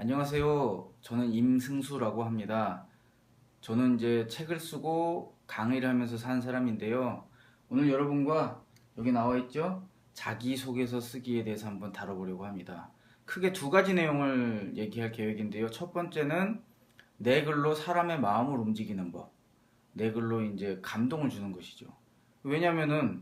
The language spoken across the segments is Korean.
안녕하세요. 저는 임승수라고 합니다. 저는 이제 책을 쓰고 강의를 하면서 산 사람인데요. 오늘 여러분과 여기 나와 있죠? 자기소개서 쓰기에 대해서 한번 다뤄보려고 합니다. 크게 두 가지 내용을 얘기할 계획인데요. 첫 번째는 내 글로 사람의 마음을 움직이는 법. 내 글로 이제 감동을 주는 것이죠. 왜냐면은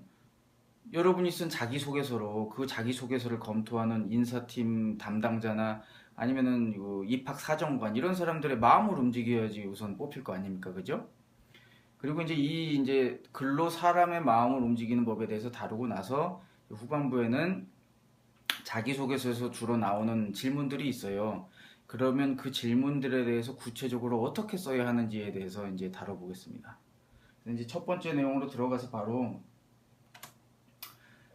여러분이 쓴 자기소개서로 그 자기소개서를 검토하는 인사팀 담당자나 아니면은 입학사정관 이런 사람들의 마음을 움직여야지 우선 뽑힐 거 아닙니까? 그죠? 그리고 이제 이제 글로 사람의 마음을 움직이는 법에 대해서 다루고 나서 후반부에는 자기소개서에서 주로 나오는 질문들이 있어요. 그러면 그 질문들에 대해서 구체적으로 어떻게 써야 하는지에 대해서 이제 다뤄보겠습니다. 이제 첫 번째 내용으로 들어가서 바로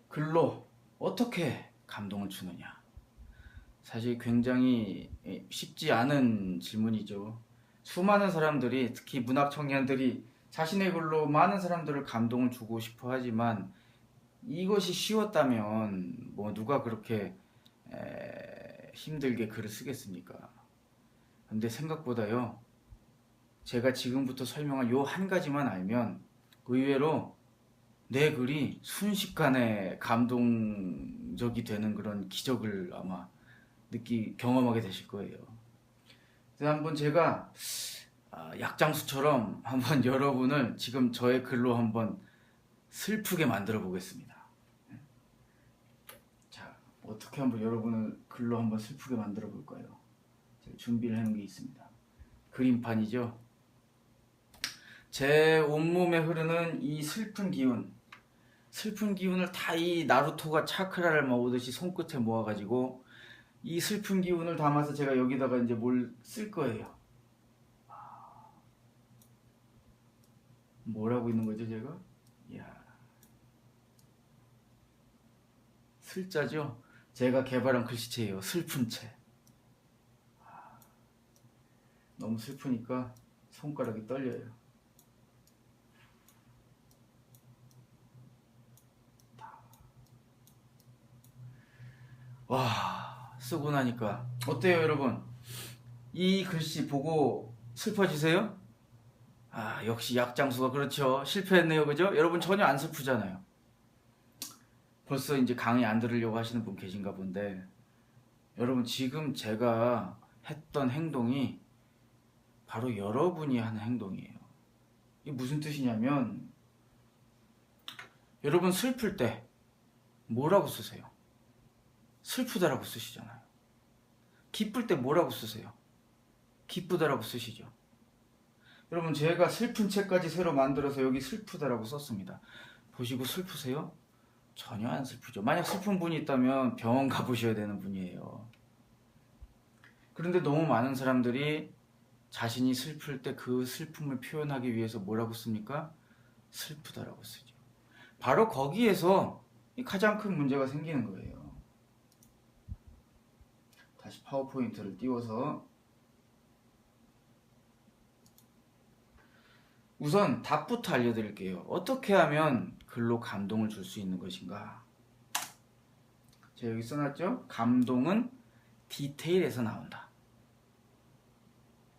글로 어떻게 감동을 주느냐. 사실 굉장히 쉽지 않은 질문이죠. 수많은 사람들이, 특히 문학 청년들이 자신의 글로 많은 사람들을 감동을 주고 싶어 하지만 이것이 쉬웠다면 뭐 누가 그렇게 힘들게 글을 쓰겠습니까? 근데 생각보다요, 제가 지금부터 설명할 요 한 가지만 알면 의외로 내 글이 순식간에 감동적이 되는 그런 기적을 아마 경험하게 되실 거예요. 그래서 한번 제가 약장수처럼 한번 여러분을 지금 저의 글로 한번 슬프게 만들어 보겠습니다. 자, 어떻게 한번 여러분을 글로 한번 슬프게 만들어 볼까요? 제가 준비를 해놓은 게 있습니다. 그림판이죠. 제 온몸에 흐르는 이 슬픈 기운을 다 이 나루토가 차크라를 모으듯이 손끝에 모아가지고 이 슬픈 기운을 담아서 제가 여기다가 이제 뭘 쓸 거예요. 뭘 하고 있는 거죠, 제가? 이야, 슬자죠? 제가 개발한 글씨체예요. 슬픈 채. 너무 슬프니까 손가락이 떨려요. 와, 쓰고 나니까 어때요, 여러분? 이 글씨 보고 슬퍼지세요? 아, 역시 약장수가 그렇죠. 실패했네요, 그죠? 여러분 전혀 안 슬프잖아요. 벌써 이제 강의 안 들으려고 하시는 분 계신가 본데, 여러분 지금 제가 했던 행동이 바로 여러분이 하는 행동이에요. 이게 무슨 뜻이냐면, 여러분 슬플 때 뭐라고 쓰세요? 슬프다라고 쓰시잖아요. 기쁠 때 뭐라고 쓰세요? 기쁘다라고 쓰시죠. 여러분 제가 슬픈 책까지 새로 만들어서 여기 슬프다라고 썼습니다. 보시고 슬프세요? 전혀 안 슬프죠. 만약 슬픈 분이 있다면 병원 가보셔야 되는 분이에요. 그런데 너무 많은 사람들이 자신이 슬플 때 그 슬픔을 표현하기 위해서 뭐라고 씁니까? 슬프다라고 쓰죠. 바로 거기에서 가장 큰 문제가 생기는 거예요. 다시 파워포인트를 띄워서 우선 답부터 알려드릴게요. 어떻게 하면 글로 감동을 줄 수 있는 것인가? 제가 여기 써놨죠? 감동은 디테일에서 나온다.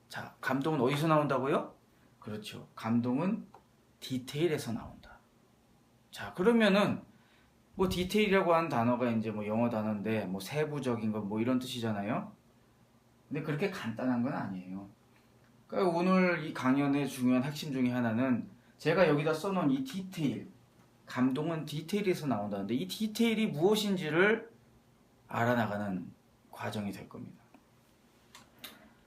자, 감동은 어디서 나온다고요? 그렇죠. 감동은 디테일에서 나온다. 자, 그러면은 뭐 디테일이라고 하는 단어가 이제 뭐 영어 단어인데 뭐 세부적인 거 뭐 이런 뜻이잖아요. 근데 그렇게 간단한 건 아니에요. 그러니까 오늘 이 강연의 중요한 핵심 중에 하나는 제가 여기다 써놓은 이 디테일, 감동은 디테일에서 나온다는데 이 디테일이 무엇인지를 알아나가는 과정이 될 겁니다.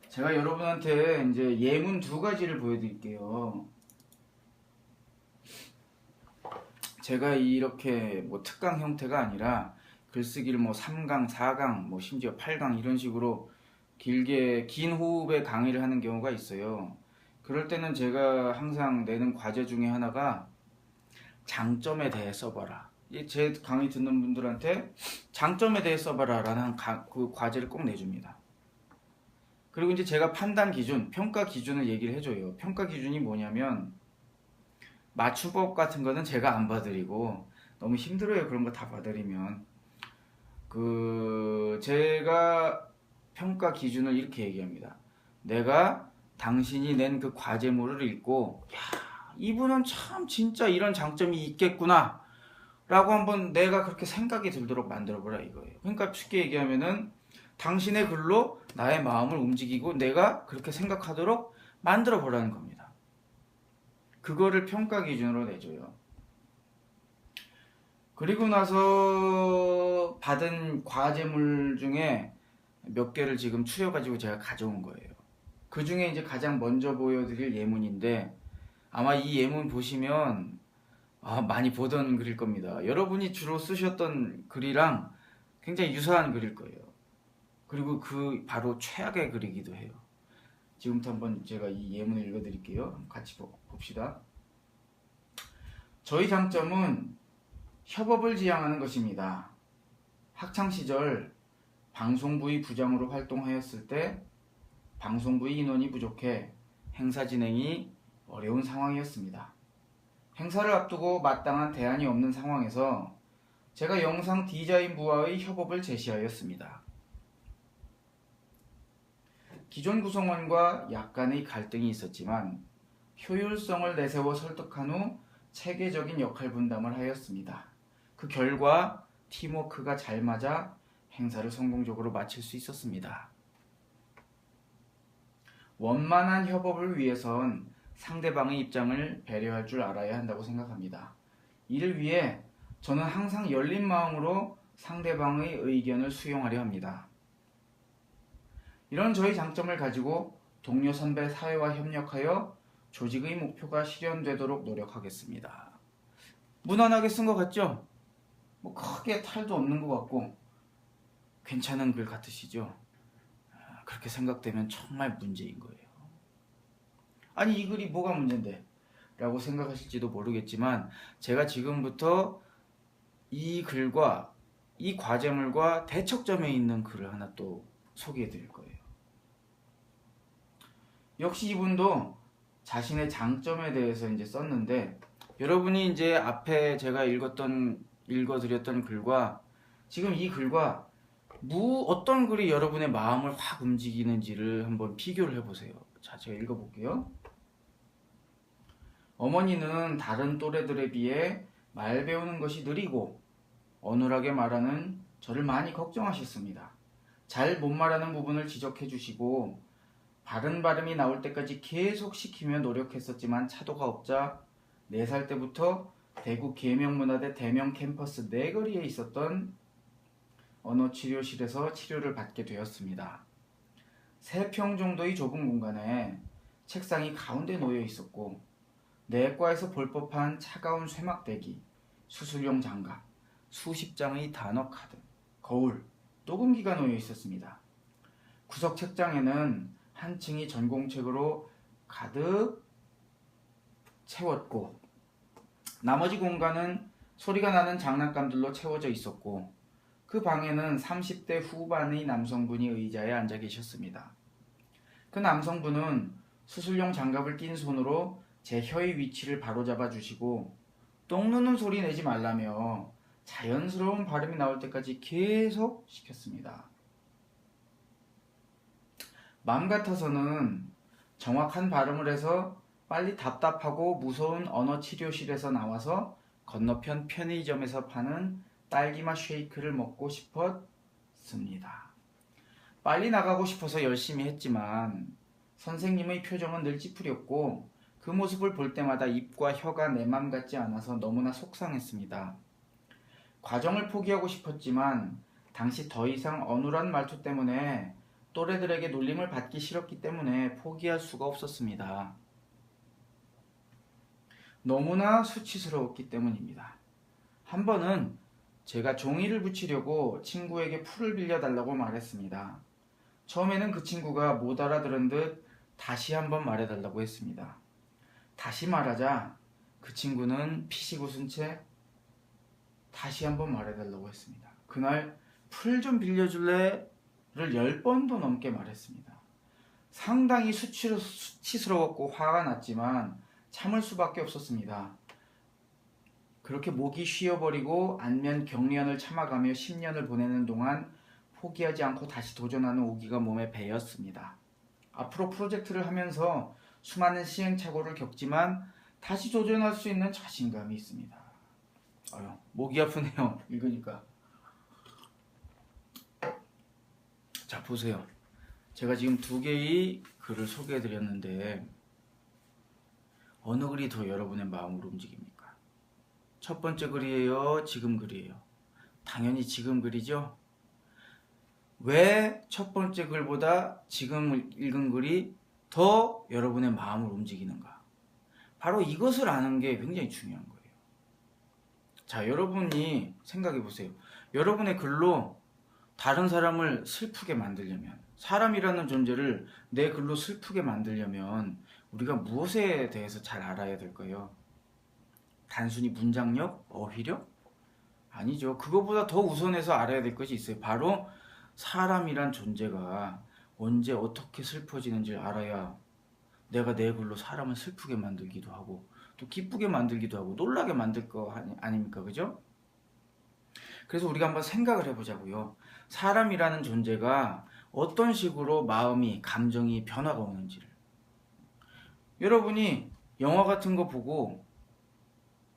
제가 여러분한테 이제 예문 두 가지를 보여드릴게요. 제가 이렇게 뭐 특강 형태가 아니라 글쓰기를 뭐 3강, 4강, 뭐 심지어 8강 이런 식으로 길게 긴 호흡의 강의를 하는 경우가 있어요. 그럴 때는 제가 항상 내는 과제 중에 하나가 장점에 대해 써봐라. 제 강의 듣는 분들한테 장점에 대해 써봐라 라는 그 과제를 꼭 내줍니다. 그리고 이제 제가 판단 기준, 평가 기준을 얘기를 해줘요. 평가 기준이 뭐냐면 맞춤법 같은 거는 제가 안 봐드리고 너무 힘들어요. 그런 거 다 봐드리면 제가 평가 기준을 이렇게 얘기합니다. 내가 당신이 낸 그 과제물을 읽고 야, 이분은 참 진짜 이런 장점이 있겠구나 라고 한번 내가 그렇게 생각이 들도록 만들어보라 이거예요. 그러니까 쉽게 얘기하면은 당신의 글로 나의 마음을 움직이고 내가 그렇게 생각하도록 만들어보라는 겁니다. 그거를 평가 기준으로 내줘요. 그리고 나서 받은 과제물 중에 몇 개를 지금 추려가지고 제가 가져온 거예요. 그 중에 이제 가장 먼저 보여드릴 예문인데 아마 이 예문 보시면 많이 보던 글일 겁니다. 여러분이 주로 쓰셨던 글이랑 굉장히 유사한 글일 거예요. 그리고 그 바로 최악의 글이기도 해요. 지금부터 한번 제가 이 예문을 읽어드릴게요. 같이 봅시다. 저희 장점은 협업을 지향하는 것입니다. 학창시절 방송부의 부장으로 활동하였을 때 방송부의 인원이 부족해 행사 진행이 어려운 상황이었습니다. 행사를 앞두고 마땅한 대안이 없는 상황에서 제가 영상 디자인부와의 협업을 제시하였습니다. 기존 구성원과 약간의 갈등이 있었지만 효율성을 내세워 설득한 후 체계적인 역할 분담을 하였습니다. 그 결과 팀워크가 잘 맞아 행사를 성공적으로 마칠 수 있었습니다. 원만한 협업을 위해선 상대방의 입장을 배려할 줄 알아야 한다고 생각합니다. 이를 위해 저는 항상 열린 마음으로 상대방의 의견을 수용하려 합니다. 이런 저희 장점을 가지고 동료 선배 사회와 협력하여 조직의 목표가 실현되도록 노력하겠습니다. 무난하게 쓴 것 같죠? 뭐 크게 탈도 없는 것 같고 괜찮은 글 같으시죠? 그렇게 생각되면 정말 문제인 거예요. 아니 이 글이 뭐가 문제인데? 라고 생각하실지도 모르겠지만 제가 지금부터 이 글과 이 과제물과 대척점에 있는 글을 하나 또 소개해 드릴 거예요. 역시 이분도 자신의 장점에 대해서 이제 썼는데 여러분이 이제 앞에 제가 읽어드렸던 글과 지금 이 글과 어떤 글이 여러분의 마음을 확 움직이는지를 한번 비교를 해보세요. 자, 제가 읽어볼게요. 어머니는 다른 또래들에 비해 말 배우는 것이 느리고 어눌하게 말하는 저를 많이 걱정하셨습니다. 잘 못 말하는 부분을 지적해 주시고 바른 발음이 나올 때까지 계속 시키며 노력했었지만 차도가 없자 4살 때부터 대구 계명문화대 대명 캠퍼스 내거리에 있었던 언어치료실에서 치료를 받게 되었습니다. 3평 정도의 좁은 공간에 책상이 가운데 놓여 있었고 내과에서 볼 법한 차가운 쇠막대기, 수술용 장갑, 수십 장의 단어 카드, 거울, 녹음기가 놓여 있었습니다. 구석 책장에는 한 층이 전공책으로 가득 채웠고 나머지 공간은 소리가 나는 장난감들로 채워져 있었고 그 방에는 30대 후반의 남성분이 의자에 앉아 계셨습니다. 그 남성분은 수술용 장갑을 낀 손으로 제 혀의 위치를 바로잡아 주시고 똥 누는 소리 내지 말라며 자연스러운 발음이 나올 때까지 계속 시켰습니다. 마음 같아서는 정확한 발음을 해서 빨리 답답하고 무서운 언어치료실에서 나와서 건너편 편의점에서 파는 딸기맛 쉐이크를 먹고 싶었습니다. 빨리 나가고 싶어서 열심히 했지만 선생님의 표정은 늘 찌푸렸고 그 모습을 볼 때마다 입과 혀가 내 맘 같지 않아서 너무나 속상했습니다. 과정을 포기하고 싶었지만 당시 더 이상 어눌한 말투 때문에 또래들에게 놀림을 받기 싫었기 때문에 포기할 수가 없었습니다. 너무나 수치스러웠기 때문입니다. 한 번은 제가 종이를 붙이려고 친구에게 풀을 빌려달라고 말했습니다. 처음에는 그 친구가 못 알아들은 듯 다시 한번 말해달라고 했습니다. 다시 말하자 그 친구는 피식 웃은 채 다시 한번 말해달라고 했습니다. 그날 풀 좀 빌려줄래? 를 10번도 넘게 말했습니다. 상당히 수치스러웠고 화가 났지만 참을 수밖에 없었습니다. 그렇게 목이 쉬어버리고 안면 격리원을 참아가며 10년을 보내는 동안 포기하지 않고 다시 도전하는 오기가 몸에 배였습니다. 앞으로 프로젝트를 하면서 수많은 시행착오를 겪지만 다시 도전할 수 있는 자신감이 있습니다. 아유, 목이 아프네요. 읽으니까. 자, 보세요. 제가 지금 두 개의 글을 소개해 드렸는데 어느 글이 더 여러분의 마음을 움직입니까? 첫 번째 글이에요? 지금 글이에요? 당연히 지금 글이죠? 왜 첫 번째 글보다 지금 읽은 글이 더 여러분의 마음을 움직이는가? 바로 이것을 아는 게 굉장히 중요한 거예요. 자, 여러분이 생각해 보세요. 여러분의 글로 다른 사람을 슬프게 만들려면, 사람이라는 존재를 내 글로 슬프게 만들려면 우리가 무엇에 대해서 잘 알아야 될까요? 단순히 문장력, 어휘력? 아니죠. 그거보다 더 우선해서 알아야 될 것이 있어요. 바로 사람이란 존재가 언제 어떻게 슬퍼지는지를 알아야 내가 내 글로 사람을 슬프게 만들기도 하고 또 기쁘게 만들기도 하고 놀라게 만들 거 아닙니까? 그죠? 그래서 우리가 한번 생각을 해보자고요. 사람이라는 존재가 어떤 식으로 마음이, 감정이 변화가 오는지를. 여러분이 영화 같은 거 보고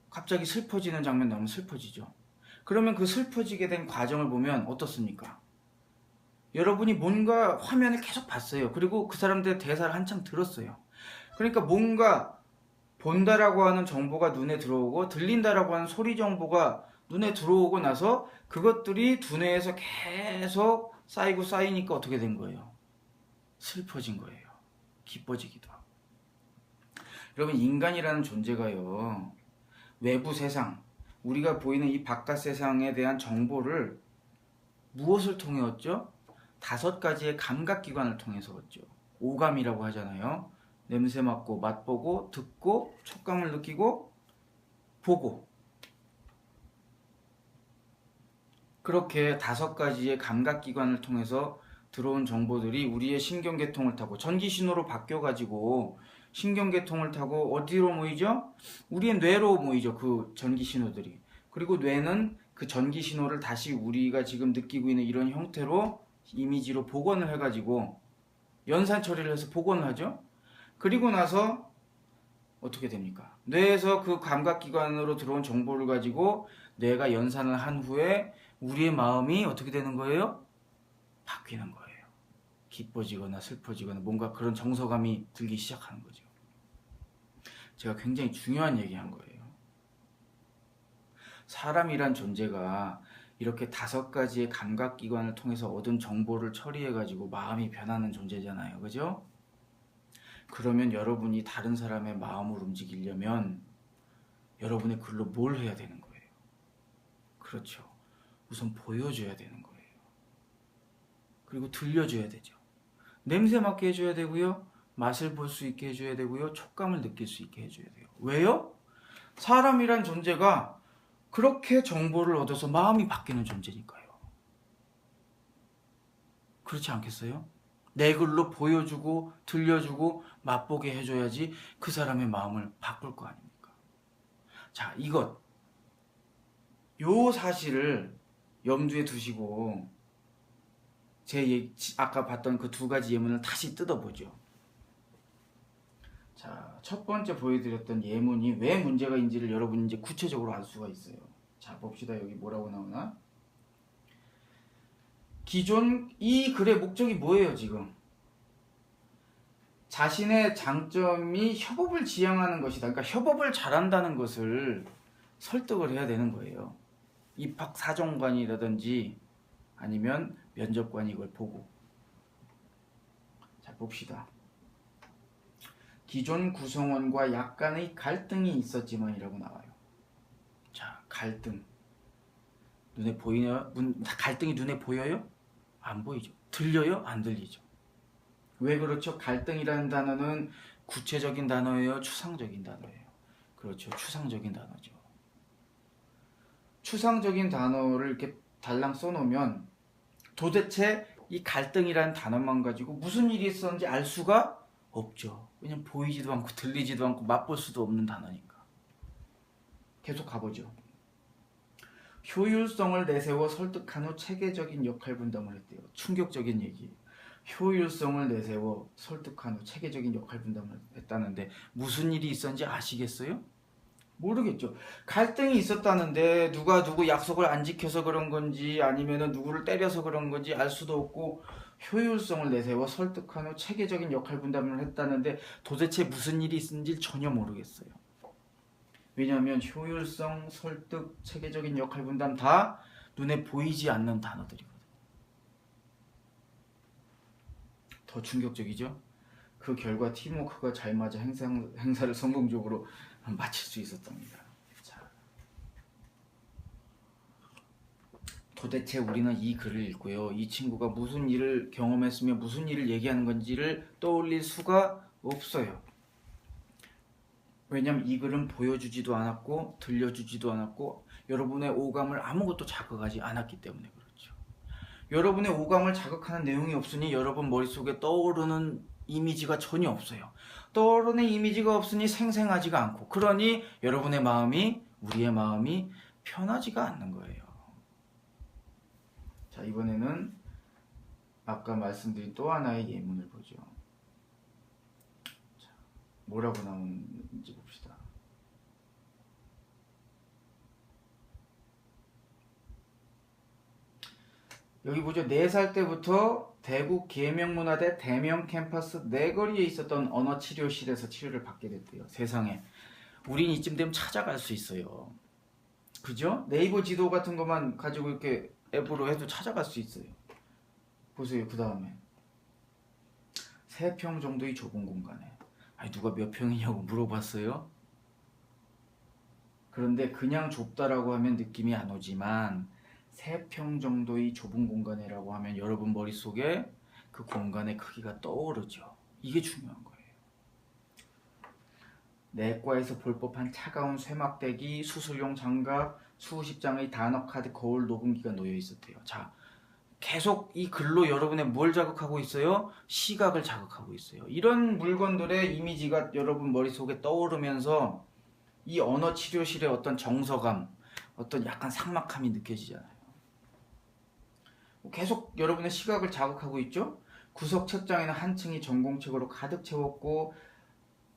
갑자기 슬퍼지는 장면 나오면 슬퍼지죠. 그러면 그 슬퍼지게 된 과정을 보면 어떻습니까? 여러분이 뭔가 화면을 계속 봤어요. 그리고 그 사람들의 대사를 한참 들었어요. 그러니까 뭔가 본다라고 하는 정보가 눈에 들어오고 들린다라고 하는 소리 정보가 눈에 들어오고 나서 그것들이 두뇌에서 계속 쌓이고 쌓이니까 어떻게 된 거예요? 슬퍼진 거예요. 기뻐지기도 하고. 여러분, 인간이라는 존재가요, 외부 세상, 우리가 보이는 이 바깥 세상에 대한 정보를 무엇을 통해 얻죠? 5가지의 감각기관을 통해서 얻죠. 오감이라고 하잖아요. 냄새 맡고, 맛보고, 듣고, 촉감을 느끼고, 보고. 그렇게 5가지의 감각기관을 통해서 들어온 정보들이 우리의 신경계통을 타고 전기신호로 바뀌어가지고 신경계통을 타고 어디로 모이죠? 우리의 뇌로 모이죠. 그 전기신호들이. 그리고 뇌는 그 전기신호를 다시 우리가 지금 느끼고 있는 이런 형태로 이미지로 복원을 해가지고 연산 처리를 해서 복원을 하죠. 그리고 나서 어떻게 됩니까? 뇌에서 그 감각기관으로 들어온 정보를 가지고 뇌가 연산을 한 후에 우리의 마음이 어떻게 되는 거예요? 바뀌는 거예요. 기뻐지거나 슬퍼지거나 뭔가 그런 정서감이 들기 시작하는 거죠. 제가 굉장히 중요한 얘기한 거예요. 사람이란 존재가 이렇게 5가지의 감각기관을 통해서 얻은 정보를 처리해가지고 마음이 변하는 존재잖아요. 그죠? 그러면 여러분이 다른 사람의 마음을 움직이려면 여러분의 글로 뭘 해야 되는 거예요? 그렇죠. 우선 보여줘야 되는 거예요. 그리고 들려줘야 되죠. 냄새 맡게 해줘야 되고요. 맛을 볼 수 있게 해줘야 되고요. 촉감을 느낄 수 있게 해줘야 돼요. 왜요? 사람이란 존재가 그렇게 정보를 얻어서 마음이 바뀌는 존재니까요. 그렇지 않겠어요? 내 글로 보여주고 들려주고 맛보게 해줘야지 그 사람의 마음을 바꿀 거 아닙니까? 자, 요 사실을 염두에 두시고 아까 봤던 그 2가지 예문을 다시 뜯어보죠. 자, 첫 번째 보여드렸던 예문이 왜 문제가 있는지를 여러분이 이제 구체적으로 알 수가 있어요. 자, 봅시다. 여기 뭐라고 나오나? 기존 이 글의 목적이 뭐예요, 지금? 자신의 장점이 협업을 지향하는 것이다. 그러니까 협업을 잘한다는 것을 설득을 해야 되는 거예요. 입학 사정관이라든지 아니면 면접관이 이걸 보고. 자, 봅시다. 기존 구성원과 약간의 갈등이 있었지만이라고 나와요. 자, 갈등. 눈에 보이나요? 갈등이 눈에 보여요? 안 보이죠. 들려요? 안 들리죠. 왜 그렇죠? 갈등이라는 단어는 구체적인 단어예요? 추상적인 단어예요? 그렇죠. 추상적인 단어죠. 추상적인 단어를 이렇게 달랑 써놓으면 도대체 이 갈등이라는 단어만 가지고 무슨 일이 있었는지 알 수가 없죠. 왜냐면 보이지도 않고 들리지도 않고 맛볼 수도 없는 단어니까. 계속 가보죠. 효율성을 내세워 설득한 후 체계적인 역할 분담을 했대요. 충격적인 얘기. 효율성을 내세워 설득한 후 체계적인 역할 분담을 했다는데 무슨 일이 있었는지 아시겠어요? 모르겠죠. 갈등이 있었다는데 누가 누구 약속을 안 지켜서 그런 건지 아니면은 누구를 때려서 그런 건지 알 수도 없고 효율성을 내세워 설득한 후 체계적인 역할 분담을 했다는데 도대체 무슨 일이 있었는지 전혀 모르겠어요. 왜냐하면 효율성, 설득, 체계적인 역할 분담 다 눈에 보이지 않는 단어들이거든요. 더 충격적이죠? 그 결과 팀워크가 잘 맞아 행사를 성공적으로 마칠 수 있었답니다. 자, 도대체 우리는 이 글을 읽고요. 이 친구가 무슨 일을 경험했으며 무슨 일을 얘기하는 건지를 떠올릴 수가 없어요. 왜냐면 이 글은 보여주지도 않았고 들려주지도 않았고 여러분의 오감을 아무것도 자극하지 않았기 때문에 그렇죠. 여러분의 오감을 자극하는 내용이 없으니 여러분 머릿속에 떠오르는 이미지가 전혀 없어요. 떠오르는 이미지가 없으니 생생하지가 않고 그러니 여러분의 마음이 우리의 마음이 편하지가 않는 거예요. 자, 이번에는 아까 말씀드린 또 하나의 예문을 보죠. 자, 뭐라고 나오는지 봅시다. 여기 보죠. 4살 때부터 대구 계명문화대 대명 캠퍼스 내거리에 있었던 언어치료실에서 치료를 받게 됐대요. 세상에. 우린 이쯤 되면 찾아갈 수 있어요. 그죠? 네이버 지도 같은 것만 가지고 이렇게 앱으로 해도 찾아갈 수 있어요. 보세요. 그 다음에 3평 정도의 좁은 공간에 아니 누가 몇 평이냐고 물어봤어요. 그런데 그냥 좁다라고 하면 느낌이 안 오지만 3평 정도의 좁은 공간이라고 하면 여러분 머릿속에 그 공간의 크기가 떠오르죠. 이게 중요한 거예요. 내과에서 볼 법한 차가운 쇠막대기, 수술용 장갑, 수십 장의 단어 카드, 거울 녹음기가 놓여 있었대요. 자, 계속 이 글로 여러분의 뭘 자극하고 있어요? 시각을 자극하고 있어요. 이런 물건들의 이미지가 여러분 머릿속에 떠오르면서 이 언어 치료실의 어떤 정서감, 어떤 약간 삭막함이 느껴지잖아요. 계속 여러분의 시각을 자극하고 있죠? 구석 책장에는 한 층이 전공책으로 가득 채웠고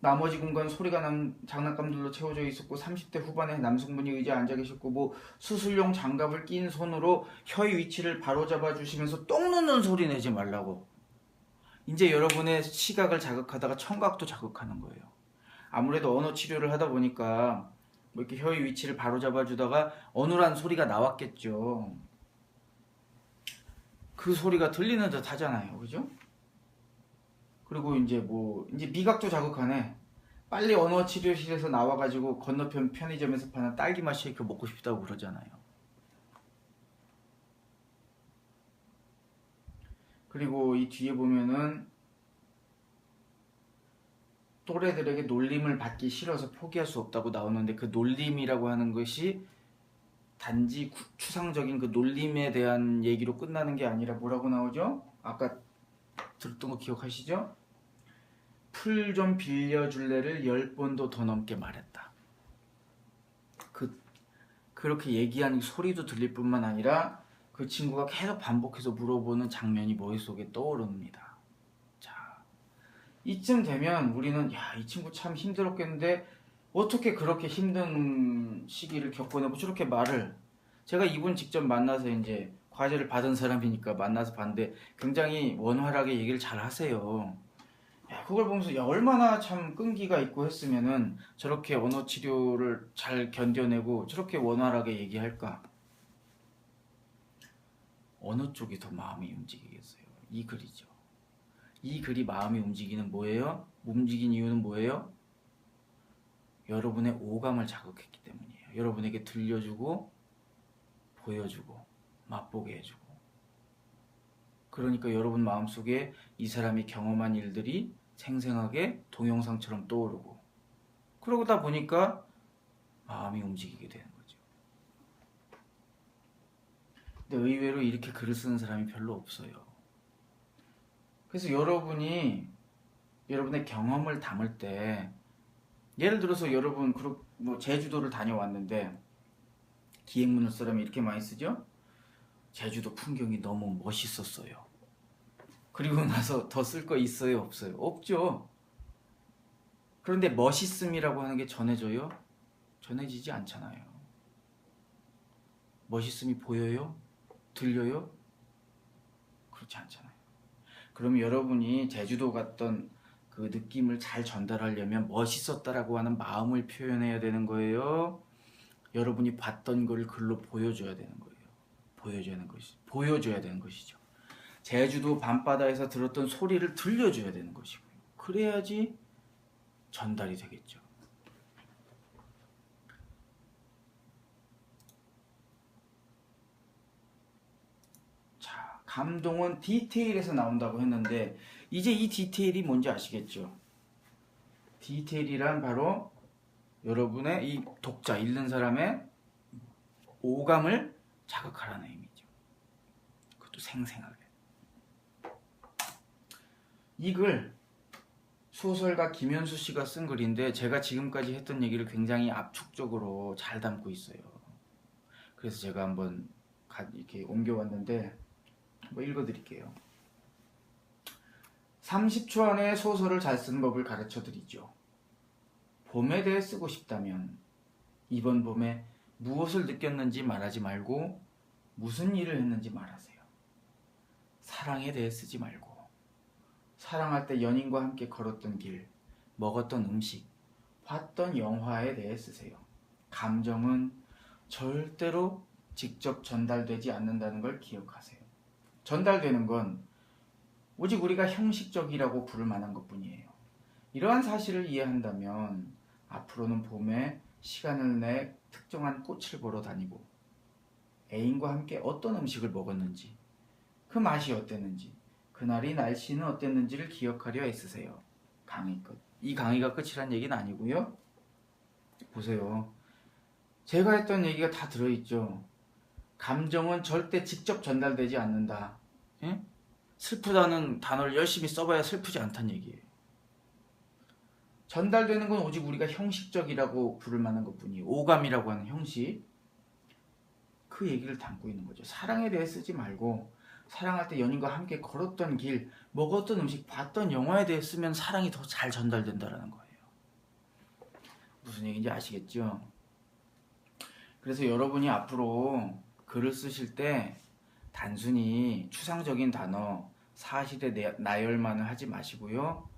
나머지 공간 소리가 난 장난감들로 채워져 있었고 30대 후반의 남성분이 의자에 앉아 계셨고 뭐 수술용 장갑을 낀 손으로 혀의 위치를 바로잡아 주시면서 똥 누는 소리 내지 말라고. 이제 여러분의 시각을 자극하다가 청각도 자극하는 거예요. 아무래도 언어 치료를 하다 보니까 뭐 이렇게 혀의 위치를 바로잡아 주다가 어눌한 소리가 나왔겠죠. 그 소리가 들리는 듯 하잖아요. 그죠? 그리고 이제 미각도 자극하네. 빨리 언어 치료실에서 나와가지고 건너편 편의점에서 파는 딸기맛 쉐이크 먹고 싶다고 그러잖아요. 그리고 이 뒤에 보면은 또래들에게 놀림을 받기 싫어서 포기할 수 없다고 나오는데 그 놀림이라고 하는 것이 단지 추상적인 그 놀림에 대한 얘기로 끝나는 게 아니라 뭐라고 나오죠? 아까 들었던 거 기억하시죠? 풀 좀 빌려줄래를 10번도 더 넘게 말했다. 그렇게 얘기하는 소리도 들릴 뿐만 아니라 그 친구가 계속 반복해서 물어보는 장면이 머릿속에 떠오릅니다. 자, 이쯤 되면 우리는 야, 이 친구 참 힘들었겠는데 어떻게 그렇게 힘든 시기를 겪어내고 저렇게 말을 제가 이분 직접 만나서 이제 과제를 받은 사람이니까 만나서 봤는데 굉장히 원활하게 얘기를 잘 하세요. 야, 그걸 보면서 야, 얼마나 참 끈기가 있고 했으면은 저렇게 언어 치료를 잘 견뎌내고 저렇게 원활하게 얘기할까? 어느 쪽이 더 마음이 움직이겠어요? 이 글이죠. 이 글이 마음이 움직이는 뭐예요? 움직인 이유는 뭐예요? 여러분의 오감을 자극했기 때문이에요. 여러분에게 들려주고 보여주고 맛보게 해주고 그러니까 여러분 마음속에 이 사람이 경험한 일들이 생생하게 동영상처럼 떠오르고 그러다 보니까 마음이 움직이게 되는 거죠. 근데 의외로 이렇게 글을 쓰는 사람이 별로 없어요. 그래서 여러분이 여러분의 경험을 담을 때 예를 들어서 여러분 제주도를 다녀왔는데 기행문을 쓰려면 이렇게 많이 쓰죠. 제주도 풍경이 너무 멋있었어요. 그리고 나서 더 쓸 거 있어요? 없어요? 없죠. 그런데 멋있음이라고 하는 게 전해져요? 전해지지 않잖아요. 멋있음이 보여요? 들려요? 그렇지 않잖아요. 그럼 여러분이 제주도 갔던 그 느낌을 잘 전달하려면 멋있었다라고 하는 마음을 표현해야 되는 거예요. 여러분이 봤던 걸 글로 보여줘야 되는 거예요. 보여줘야 되는 것이죠. 제주도 밤바다에서 들었던 소리를 들려줘야 되는 것이고요. 그래야지 전달이 되겠죠. 자, 감동은 디테일에서 나온다고 했는데 이제 이 디테일이 뭔지 아시겠죠? 디테일이란 바로 여러분의 이 독자, 읽는 사람의 오감을 자극하라는 의미죠. 그것도 생생하게. 이 글 소설가 김현수 씨가 쓴 글인데 제가 지금까지 했던 얘기를 굉장히 압축적으로 잘 담고 있어요. 그래서 제가 한번 이렇게 옮겨왔는데 한번 읽어드릴게요. 30초 안에 소설을 잘 쓰는 법을 가르쳐 드리죠. 봄에 대해 쓰고 싶다면 이번 봄에 무엇을 느꼈는지 말하지 말고 무슨 일을 했는지 말하세요. 사랑에 대해 쓰지 말고 사랑할 때 연인과 함께 걸었던 길, 먹었던 음식, 봤던 영화에 대해 쓰세요. 감정은 절대로 직접 전달되지 않는다는 걸 기억하세요. 전달되는 건 오직 우리가 형식적이라고 부를 만한 것뿐이에요. 이러한 사실을 이해한다면 앞으로는 봄에 시간을 내 특정한 꽃을 보러 다니고 애인과 함께 어떤 음식을 먹었는지 그 맛이 어땠는지 그날이 날씨는 어땠는지를 기억하려 애쓰세요. 강의 끝. 이 강의가 끝이란 얘기는 아니고요. 보세요. 제가 했던 얘기가 다 들어있죠. 감정은 절대 직접 전달되지 않는다. 예? 슬프다는 단어를 열심히 써봐야 슬프지 않다는 얘기예요. 전달되는 건 오직 우리가 형식적이라고 부를 만한 것뿐이에요. 오감이라고 하는 형식. 그 얘기를 담고 있는 거죠. 사랑에 대해 쓰지 말고 사랑할 때 연인과 함께 걸었던 길, 먹었던 음식, 봤던 영화에 대해 쓰면 사랑이 더 잘 전달된다는 거예요. 무슨 얘기인지 아시겠죠? 그래서 여러분이 앞으로 글을 쓰실 때 단순히 추상적인 단어, 사실의 나열만을 하지 마시고요.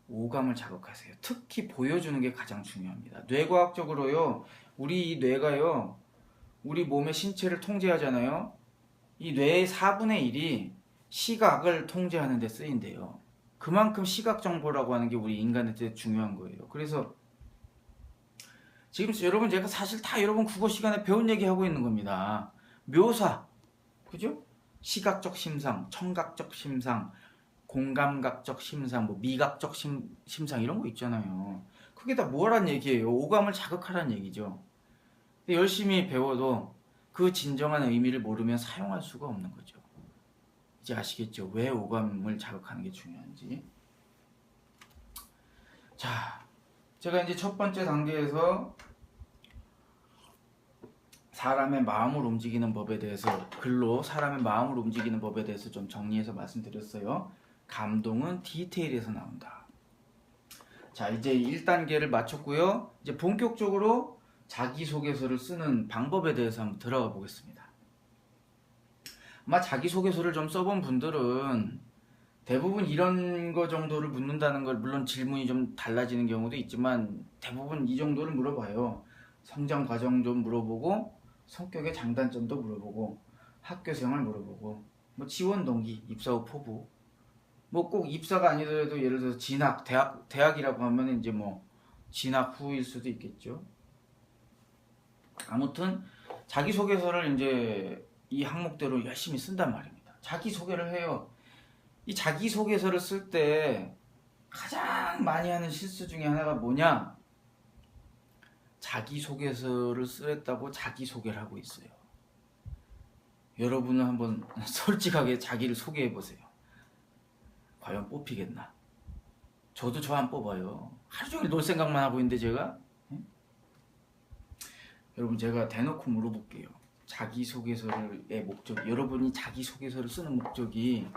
오감을 자극하세요. 특히 보여주는 게 가장 중요합니다. 뇌과학적으로요. 우리 이 뇌가요. 우리 몸의 신체를 통제하잖아요. 이 뇌의 4분의 1이 시각을 통제하는 데 쓰인대요. 그만큼 시각 정보라고 하는 게 우리 인간한테 중요한 거예요. 그래서 지금 여러분 제가 사실 다 여러분 국어 시간에 배운 얘기 하고 있는 겁니다. 묘사, 그죠? 시각적 심상, 청각적 심상, 공감각적 심상, 뭐 미각적 심상 이런 거 있잖아요. 그게 다 뭐란 얘기예요? 오감을 자극하라는 얘기죠. 근데 열심히 배워도 그 진정한 의미를 모르면 사용할 수가 없는 거죠. 이제 아시겠죠? 왜 오감을 자극하는 게 중요한지. 자, 제가 이제 첫 번째 단계에서 사람의 마음을 움직이는 법에 대해서 글로 사람의 마음을 움직이는 법에 대해서 좀 정리해서 말씀드렸어요. 감동은 디테일에서 나온다. 자, 이제 1단계를 마쳤고요. 이제 본격적으로 자기소개서를 쓰는 방법에 대해서 한번 들어가 보겠습니다. 아마 자기소개서를 좀 써본 분들은 대부분 이런 거 정도를 묻는다는 걸, 물론 질문이 좀 달라지는 경우도 있지만 대부분 이 정도를 물어봐요. 성장 과정 좀 물어보고 성격의 장단점도 물어보고 학교생활 물어보고 뭐 지원 동기, 입사 후 포부, 뭐 꼭 입사가 아니더라도 예를 들어서 진학, 대학이라고 하면 이제 뭐 진학 후일 수도 있겠죠. 아무튼 자기소개서를 이제 이 항목대로 열심히 쓴단 말입니다. 자기소개를 해요. 이 자기소개서를 쓸 때 가장 많이 하는 실수 중에 하나가 뭐냐? 자기소개서를 쓰랬다고 자기소개를 하고 있어요. 여러분은 한번 솔직하게 자기를 소개해 보세요. 과연 뽑히겠나? 저도 저 안 뽑아요. 하루 종일 놀 생각만 하고 있는데 제가. 여러분 제가 대놓고 물어볼게요. 자기소개서의 목적, 여러분이 자기소개서를 쓰는 목적이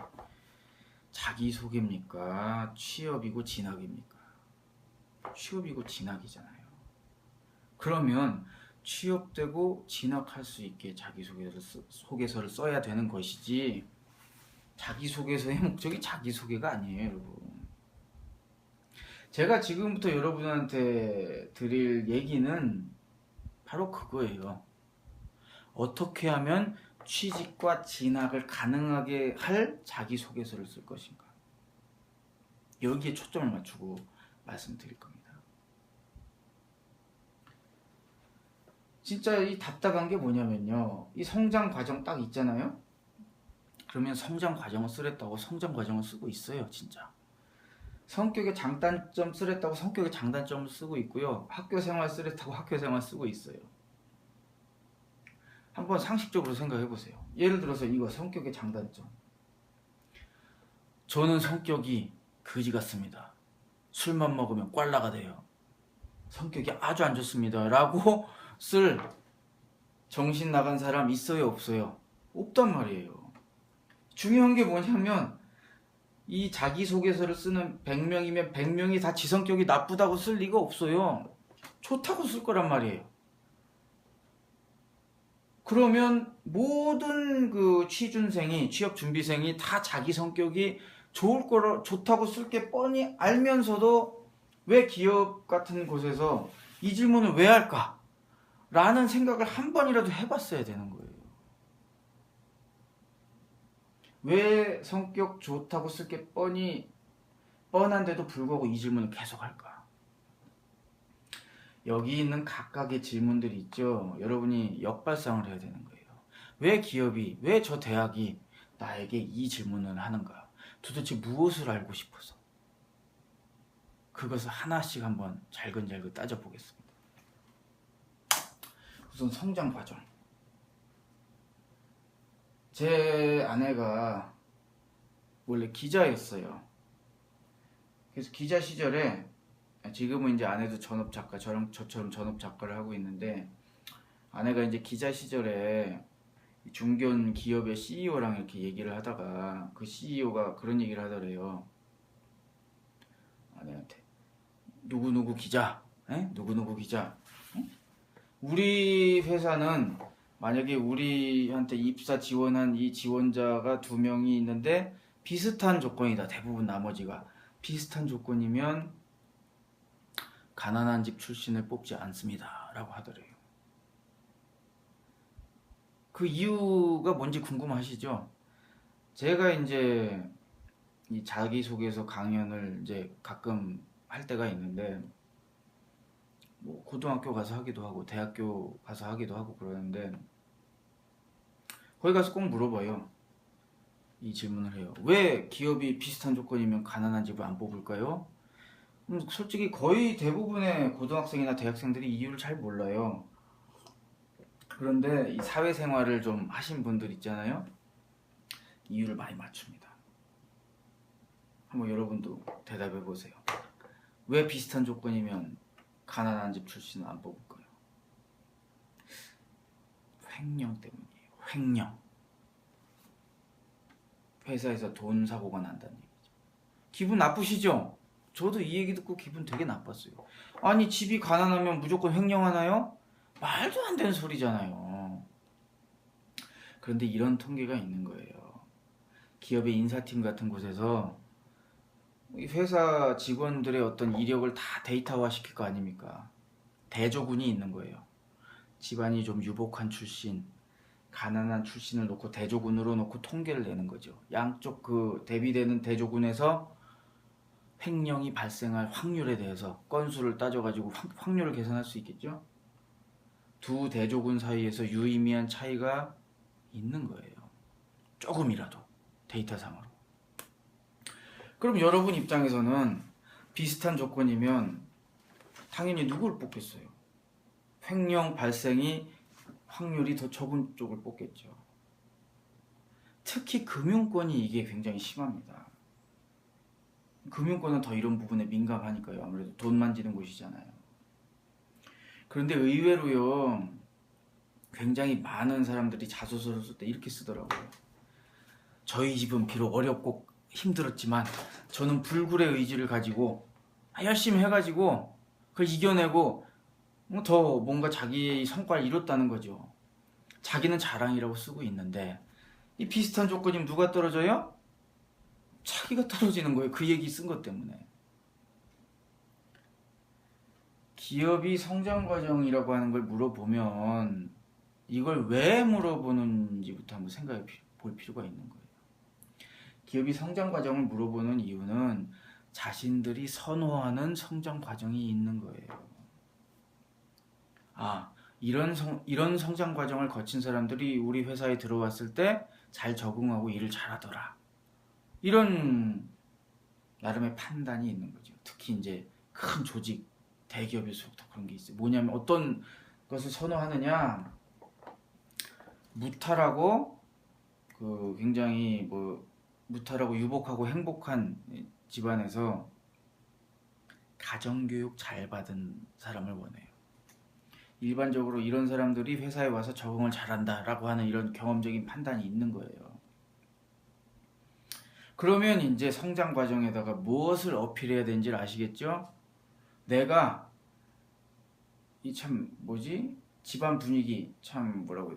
자기소개입니까? 취업이고 진학입니까? 취업이고 진학이잖아요. 그러면 취업되고 진학할 수 있게 자기소개서를 써야 되는 것이지, 자기소개서의 목적이 자기소개가 아니에요, 여러분. 제가 지금부터 여러분한테 드릴 얘기는 바로 그거예요. 어떻게 하면 취직과 진학을 가능하게 할 자기소개서를 쓸 것인가. 여기에 초점을 맞추고 말씀드릴 겁니다. 진짜 이 답답한 게 뭐냐면요. 이 성장 과정 딱 있잖아요. 그러면 성장 과정을 쓰랬다고 성장 과정을 쓰고 있어요, 진짜. 성격의 장단점 쓰랬다고 성격의 장단점을 쓰고 있고요. 학교 생활 쓰랬다고 학교 생활 쓰고 있어요. 한번 상식적으로 생각해 보세요. 예를 들어서 이거 성격의 장단점. 저는 성격이 거지 같습니다. 술만 먹으면 꽐라가 돼요. 성격이 아주 안 좋습니다. 라고 쓸 정신 나간 사람 있어요, 없어요? 없단 말이에요. 중요한 게 뭐냐면 이 자기소개서를 쓰는 100명이면 100명이 다 지성격이 나쁘다고 쓸 리가 없어요. 좋다고 쓸 거란 말이에요. 그러면 모든 그 취준생이, 취업준비생이 다 자기 성격이 좋다고 쓸 게 뻔히 알면서도 왜 기업 같은 곳에서 이 질문을 왜 할까? 라는 생각을 한 번이라도 해봤어야 되는 거예요. 왜 성격 좋다고 쓸 게 뻔한데도 불구하고 이 질문을 계속 할까? 여기 있는 각각의 질문들이 있죠. 여러분이 역발상을 해야 되는 거예요. 왜 기업이, 왜 저 대학이 나에게 이 질문을 하는가? 도대체 무엇을 알고 싶어서? 그것을 하나씩 한번 잘근잘근 따져보겠습니다. 우선 성장 과정. 제 아내가 원래 기자였어요. 그래서 기자 시절에, 지금은 이제 아내도 전업 작가, 저처럼 전업 작가를 하고 있는데, 아내가 이제 기자 시절에 중견 기업의 CEO랑 이렇게 얘기를 하다가 그 CEO가 그런 얘기를 하더래요. 아내한테. 누구누구 기자, 누구누구 기자. 우리 회사는 만약에 우리한테 입사 지원한 이 지원자가 2명이 있는데 비슷한 조건이다. 대부분 나머지가 비슷한 조건이면 가난한 집 출신을 뽑지 않습니다. 라고 하더래요. 그 이유가 뭔지 궁금하시죠? 제가 이제 이 자기소개서 강연을 이제 가끔 할 때가 있는데, 뭐 고등학교 가서 하기도 하고 대학교 가서 하기도 하고 그러는데, 거기 가서 꼭 물어봐요. 이 질문을 해요. 왜 기업이 비슷한 조건이면 가난한 집을 안 뽑을까요? 솔직히 거의 대부분의 고등학생이나 대학생들이 이유를 잘 몰라요. 그런데 이 사회생활을 좀 하신 분들 있잖아요. 이유를 많이 맞춥니다. 한번 여러분도 대답해 보세요. 왜 비슷한 조건이면 가난한 집 출신은 안 뽑을까요? 횡령 때문이에요. 횡령. 회사에서 돈 사고가 난다는 얘기죠. 기분 나쁘시죠? 저도 이 얘기 듣고 기분 되게 나빴어요. 아니, 집이 가난하면 무조건 횡령하나요? 말도 안 되는 소리잖아요. 그런데 이런 통계가 있는 거예요. 기업의 인사팀 같은 곳에서 회사 직원들의 어떤 이력을 다 데이터화 시킬 거 아닙니까? 대조군이 있는 거예요. 집안이 좀 유복한 출신, 가난한 출신을 놓고 대조군으로 놓고 통계를 내는 거죠. 양쪽 그 대비되는 대조군에서 횡령이 발생할 확률에 대해서 건수를 따져가지고 확률을 계산할 수 있겠죠. 두 대조군 사이에서 유의미한 차이가 있는 거예요. 조금이라도 데이터상으로. 그럼 여러분 입장에서는 비슷한 조건이면 당연히 누구를 뽑겠어요? 횡령 발생이 확률이 더 적은 쪽을 뽑겠죠. 특히 금융권이 이게 굉장히 심합니다. 금융권은 더 이런 부분에 민감하니까요. 아무래도 돈 만지는 곳이잖아요. 그런데 의외로요, 굉장히 많은 사람들이 자소서를 쓸 때 이렇게 쓰더라고요. 저희 집은 비록 어렵고 힘들었지만 저는 불굴의 의지를 가지고 열심히 해가지고 그걸 이겨내고 더 뭔가 자기의 성과를 이뤘다는 거죠. 자기는 자랑이라고 쓰고 있는데 이 비슷한 조건이면 누가 떨어져요? 자기가 떨어지는 거예요. 그 얘기 쓴 것 때문에. 기업이 성장 과정이라고 하는 걸 물어보면 이걸 왜 물어보는지부터 한번 생각해 볼 필요가 있는 거예요. 기업이 성장 과정을 물어보는 이유는 자신들이 선호하는 성장 과정이 있는 거예요. 이런 성장 과정을 거친 사람들이 우리 회사에 들어왔을 때 잘 적응하고 일을 잘하더라. 이런 나름의 판단이 있는 거죠. 특히 이제 큰 조직, 대기업일수록 더 그런 게 있어요. 뭐냐면 어떤 것을 선호하느냐, 무탈하고 굉장히 무탈하고 유복하고 행복한 집안에서 가정교육 잘 받은 사람을 원해요. 일반적으로 이런 사람들이 회사에 와서 적응을 잘한다라고 하는 이런 경험적인 판단이 있는 거예요. 그러면 이제 성장 과정에다가 무엇을 어필해야 되는지를 아시겠죠? 내가 집안 분위기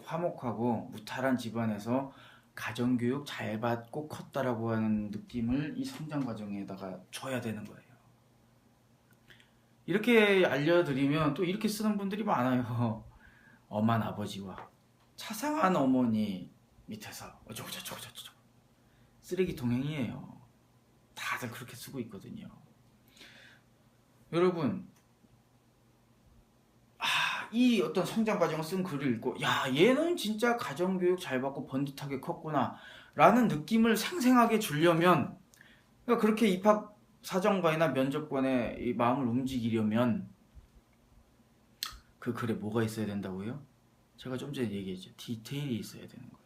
화목하고 무탈한 집안에서 가정교육 잘 받고 컸다라고 하는 느낌을 이 성장 과정에다가 줘야 되는 거예요. 이렇게 알려드리면 또 이렇게 쓰는 분들이 많아요. 엄한 아버지와 차상한 어머니 밑에서 어쩌고저쩌고 쓰레기 동행이에요. 다들 그렇게 쓰고 있거든요. 여러분, 이 어떤 성장 과정을 쓴 글을 읽고 얘는 진짜 가정교육 잘 받고 번듯하게 컸구나 라는 느낌을 생생하게 주려면, 그러니까 그렇게 입학 사정관이나 면접관의 이 마음을 움직이려면 그 글에 뭐가 있어야 된다고요? 제가 좀 전에 얘기했죠. 디테일이 있어야 되는 거예요.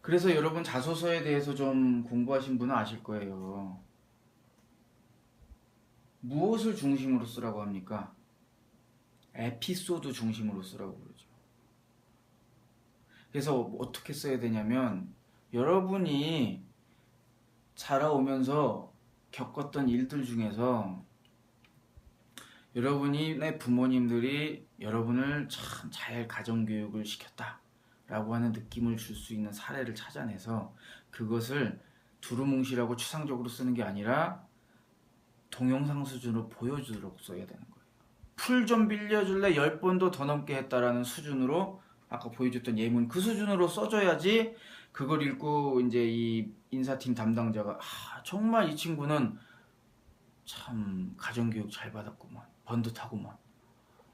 그래서 여러분 자소서에 대해서 좀 공부하신 분은 아실 거예요. 무엇을 중심으로 쓰라고 합니까? 에피소드 중심으로 쓰라고 그러죠. 그래서 어떻게 써야 되냐면, 여러분이 자라오면서 겪었던 일들 중에서 여러분의 부모님들이 여러분을 참 잘 가정교육을 시켰다 라고 하는 느낌을 줄 수 있는 사례를 찾아내서 그것을 두루뭉실하고 추상적으로 쓰는 게 아니라 동영상 수준으로 보여주도록 써야 되는 거예요. 풀 좀 빌려줄래? 10번도 더 넘게 했다라는 수준으로, 아까 보여줬던 예문 그 수준으로 써줘야지 그걸 읽고 이제 이 인사팀 담당자가 정말 이 친구는 참 가정교육 잘 받았구만, 번듯하구만,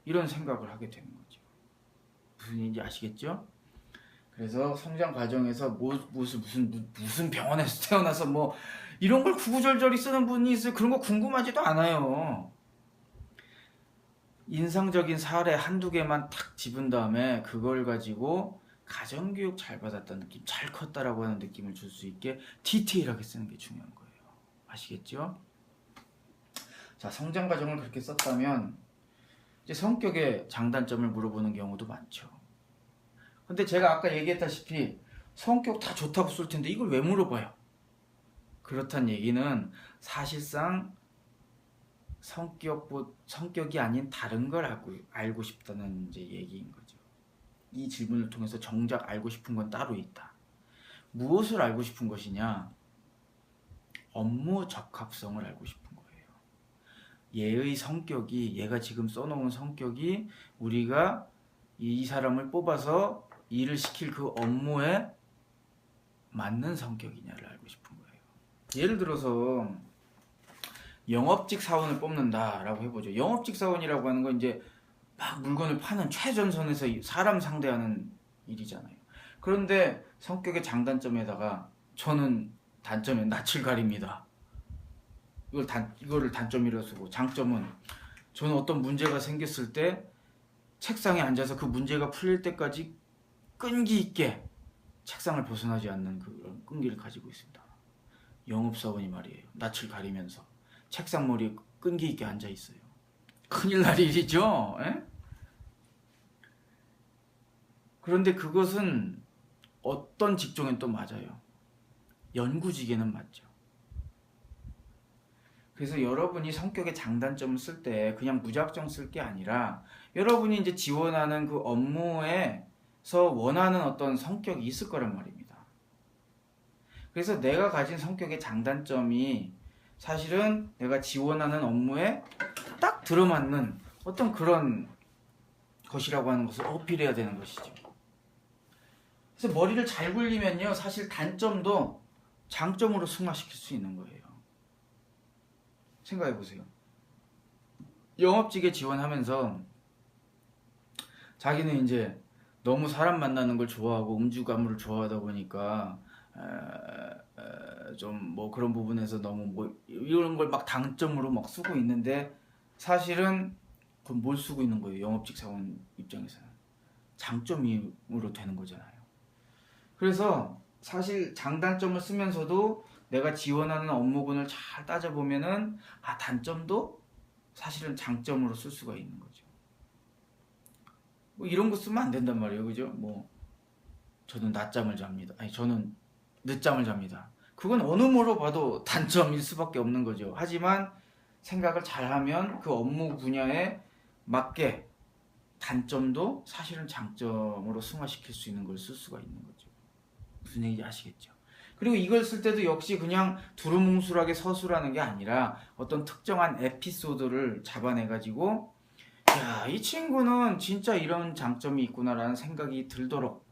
이런 생각을 하게 되는 거죠. 무슨 얘기인지 아시겠죠? 그래서 성장 과정에서 무슨 병원에서 태어나서 이런 걸 구구절절히 쓰는 분이 있어요. 그런 거 궁금하지도 않아요. 인상적인 사례 한두 개만 탁 집은 다음에 그걸 가지고 가정교육 잘 받았다는 느낌, 잘 컸다라고 하는 느낌을 줄 수 있게 디테일하게 쓰는 게 중요한 거예요. 아시겠죠? 자, 성장 과정을 그렇게 썼다면 이제 성격의 장단점을 물어보는 경우도 많죠. 근데 제가 아까 얘기했다시피 성격 다 좋다고 쓸 텐데 이걸 왜 물어봐요? 그렇단 얘기는 사실상 성격이 아닌 다른 걸 알고 싶다는 이제 얘기인 거죠. 이 질문을 통해서 정작 알고 싶은 건 따로 있다. 무엇을 알고 싶은 것이냐? 업무 적합성을 알고 싶은 거예요. 얘가 지금 써놓은 성격이 우리가 이 사람을 뽑아서 일을 시킬 그 업무에 맞는 성격이냐를 알고 싶은 거예요. 예를 들어서 영업직 사원을 뽑는다라고 해보죠. 영업직 사원이라고 하는 건 이제 막 물건을 파는 최전선에서 사람 상대하는 일이잖아요. 그런데 성격의 장단점에다가 저는 단점에 낯을 가립니다. 이거를 단점이라고 쓰고, 장점은 저는 어떤 문제가 생겼을 때 책상에 앉아서 그 문제가 풀릴 때까지 끈기 있게 책상을 벗어나지 않는 그런 끈기를 가지고 있습니다. 영업사원이 말이에요. 낯을 가리면서 책상 머리에 끈기 있게 앉아 있어요. 큰일 날 일이죠. 에? 그런데 그것은 어떤 직종엔 또 맞아요. 연구직에는 맞죠. 그래서 여러분이 성격의 장단점을 쓸 때 그냥 무작정 쓸 게 아니라 여러분이 이제 지원하는 그 업무에서 원하는 어떤 성격이 있을 거란 말입니다. 그래서 내가 가진 성격의 장단점이 사실은 내가 지원하는 업무에 딱 들어맞는 어떤 그런 것이라고 하는 것을 어필해야 되는 것이죠. 그래서 머리를 잘 굴리면요, 사실 단점도 장점으로 승화시킬 수 있는 거예요. 생각해 보세요. 영업직에 지원하면서 자기는 이제 너무 사람 만나는 걸 좋아하고 음주 가무를 좋아하다 보니까 좀 뭐 그런 부분에서 너무 뭐 이런 걸 막 장점으로 막 쓰고 있는데 사실은 그건 뭘 쓰고 있는 거예요. 영업직 사원 입장에서는 장점으로 되는 거잖아요. 그래서 사실 장단점을 쓰면서도 내가 지원하는 업무군을 잘 따져보면은 단점도 사실은 장점으로 쓸 수가 있는 거죠. 뭐 이런 거 쓰면 안 된단 말이에요. 그죠? 뭐 저는 낮잠을 잡니다. 아니 저는 늦잠을 잡니다. 그건 어느 뭐로 봐도 단점일 수밖에 없는 거죠. 하지만 생각을 잘하면 그 업무 분야에 맞게 단점도 사실은 장점으로 승화시킬 수 있는 걸 쓸 수가 있는 거죠. 무슨 얘기인지 아시겠죠? 그리고 이걸 쓸 때도 역시 그냥 두루뭉술하게 서술하는 게 아니라 어떤 특정한 에피소드를 잡아내가지고 야, 이 친구는 진짜 이런 장점이 있구나라는 생각이 들도록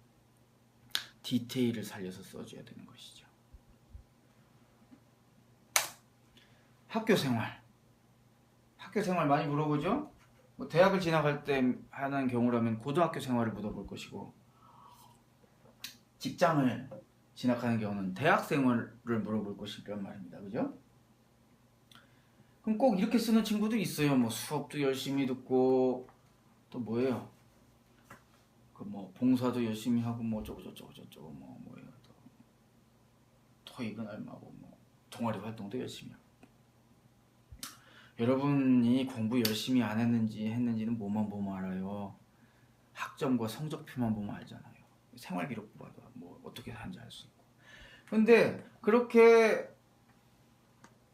디테일을 살려서 써줘야 되는 것이죠. 학교 생활 많이 물어보죠? 뭐 대학을 진학할 때 하는 경우라면 고등학교 생활을 물어볼 것이고 직장을 진학하는 경우는 대학 생활을 물어볼 것이란 말입니다. 그죠? 그럼 꼭 이렇게 쓰는 친구도 있어요. 뭐 수업도 열심히 듣고 또 뭐예요? 그 뭐 봉사도 열심히 하고 뭐 저거 뭐예요? 또 토익은 얼마고 뭐 동아리 활동도 열심히 하고. 여러분이 공부 열심히 안 했는지는 뭐만 보면 알아요. 학점과 성적표만 보면 알잖아요. 생활기록부 봐도 뭐 어떻게 사는지 알 수 있고. 근데 그렇게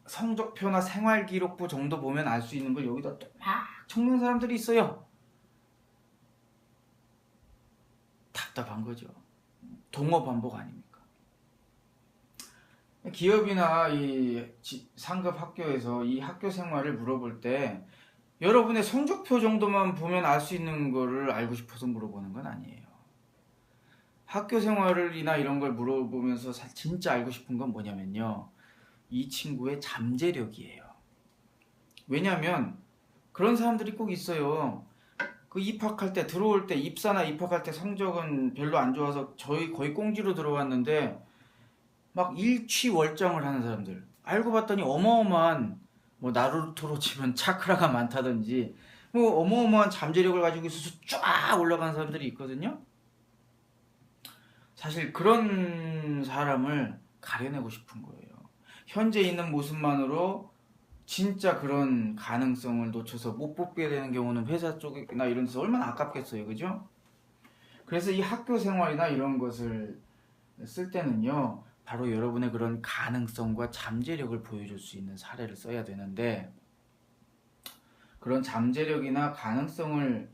성적표나 생활기록부 정도 보면 알 수 있는 걸 여기다 또 막 적는 사람들이 있어요. 답답한 거죠. 동어 반복 아닙니까? 기업이나 이 상급 학교에서 이 학교 생활을 물어볼 때 여러분의 성적표 정도만 보면 알 수 있는 거를 알고 싶어서 물어보는 건 아니에요. 학교 생활이나 이런 걸 물어보면서 진짜 알고 싶은 건 뭐냐면요. 이 친구의 잠재력이에요. 왜냐하면 그런 사람들이 꼭 있어요. 그 입학할 때 들어올 때 입사나 입학할 때 성적은 별로 안 좋아서 저희 거의 꽁지로 들어왔는데 막 일취월장을 하는 사람들 알고 봤더니 어마어마한 뭐 나루토로 치면 차크라가 많다든지 뭐 어마어마한 잠재력을 가지고 있어서 쫙 올라가는 사람들이 있거든요. 사실 그런 사람을 가려내고 싶은 거예요. 현재 있는 모습만으로 진짜 그런 가능성을 놓쳐서 못 뽑게 되는 경우는 회사 쪽이나 이런 데서 얼마나 아깝겠어요. 그죠? 그래서 이 학교 생활이나 이런 것을 쓸 때는요. 바로 여러분의 그런 가능성과 잠재력을 보여줄 수 있는 사례를 써야 되는데 그런 잠재력이나 가능성을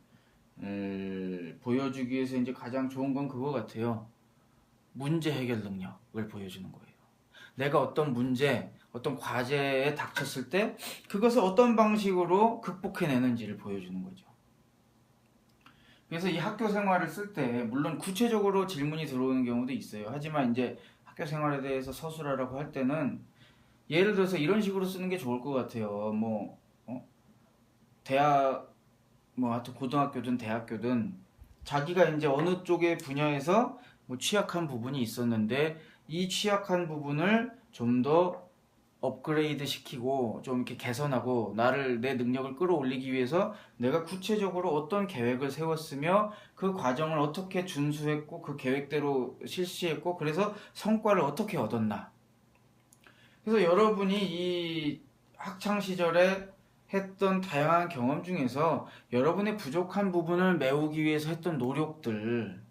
보여주기 위해서 이제 가장 좋은 건 그거 같아요. 문제 해결 능력을 보여주는 거예요. 내가 어떤 문제, 어떤 과제에 닥쳤을 때 그것을 어떤 방식으로 극복해내는지를 보여주는 거죠. 그래서 이 학교 생활을 쓸 때 물론 구체적으로 질문이 들어오는 경우도 있어요. 하지만 이제 학교 생활에 대해서 서술하라고 할 때는 예를 들어서 이런 식으로 쓰는 게 좋을 것 같아요. 대학, 하여튼 고등학교든 대학교든 자기가 이제 어느 쪽의 분야에서 취약한 부분이 있었는데 이 취약한 부분을 좀 더 업그레이드 시키고 좀 이렇게 개선하고 내 능력을 끌어올리기 위해서 내가 구체적으로 어떤 계획을 세웠으며 그 과정을 어떻게 준수했고 그 계획대로 실시했고 그래서 성과를 어떻게 얻었나. 그래서 여러분이 이 학창 시절에 했던 다양한 경험 중에서 여러분의 부족한 부분을 메우기 위해서 했던 노력들